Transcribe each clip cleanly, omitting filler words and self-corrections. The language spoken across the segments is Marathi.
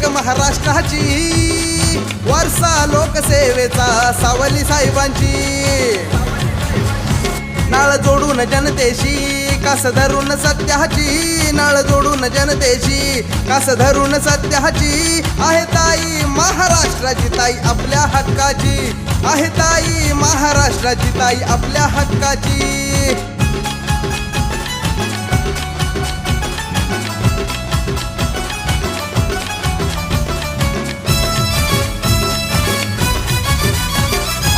महाराष्ट्राची, वारसा लोकसेवेचा सावली साहेबांची. नाळ जोडून जनतेशी कास धरून सत्याची, नाळ जोडून जनतेशी कास धरून सत्याची. आहे ताई महाराष्ट्राची ताई आपल्या हक्काची, आहे ताई महाराष्ट्राची ताई आपल्या हक्काची.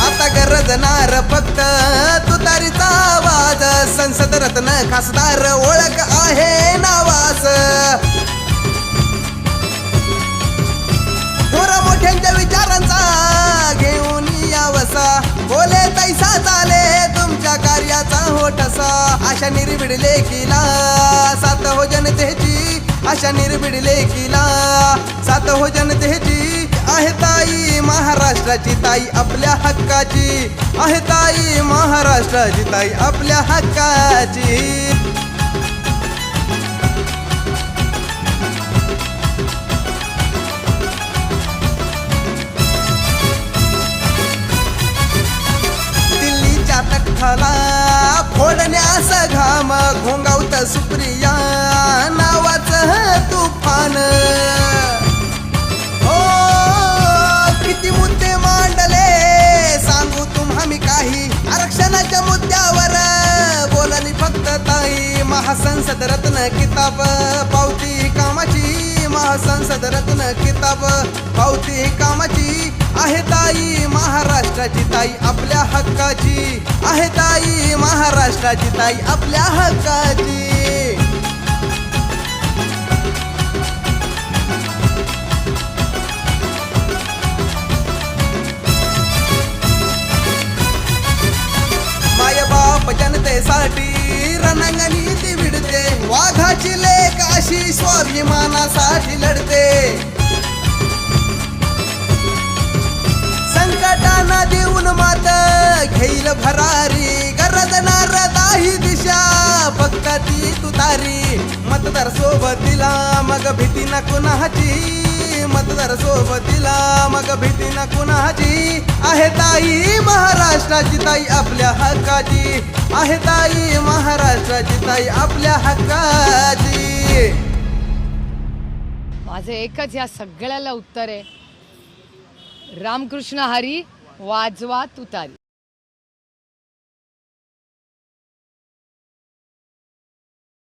आता गरजणार फक्त तुतारीचा आवाज, संसद रत्न खासदार ओळख आहे नावास. थोर मोठ्यांच्या विचारांचा घेऊन यावसा, बोले तैसा चाले तुमच्या कार्याचा होठसा. आशा निर्भीड लेकीला साथ हो जनतेची, आशा निर्भीड लेकीला साथ हो जनतेची. आहे ताई महाराष्ट्राची ताई आपल्या हक्काची, आहे ताई महाराष्ट्राची ताई आपल्या हक्काची. दिल्लीच्या तख्ताला फोडण्यास घाम, घोंगावत सुप्रिया नावाचं तुफान. किती मुद्दे मांडले सांगू तुम्हा मी काही, आरक्षणाच्या मुद्द्यावर बोलली फक्त ताई. महासंसद रत्न किताब पावती कामाची, महासंसद रत्न किताब पावती कामाची. आहे ताई महाराष्ट्राची ताई आपल्या हक्काची, आहे ताई महाराष्ट्राची ताई आपल्या हक्काची. मायबाप जनतेसाठी रणांगणी ती विडते, वाघाची लेक अशी स्वाभिमानासाठी लढते. संकटांना देऊन मात घेईल भरारी, गरजणार दाही दिशा फक्त ती तुतारी. मतदार सोबतीला मग भीती न कुणाची, मतदार सोबतीला मग भीती न कुणाची. आहे ताई महाराष्ट्राची ताई आपल्या हक्काची, आहे ताई महाराष्ट्राची ताई आपल्या हक्काची. माझं एकच या सगळ्याला उत्तर आहे, रामकृष्ण हरी वाजवा तुतारी.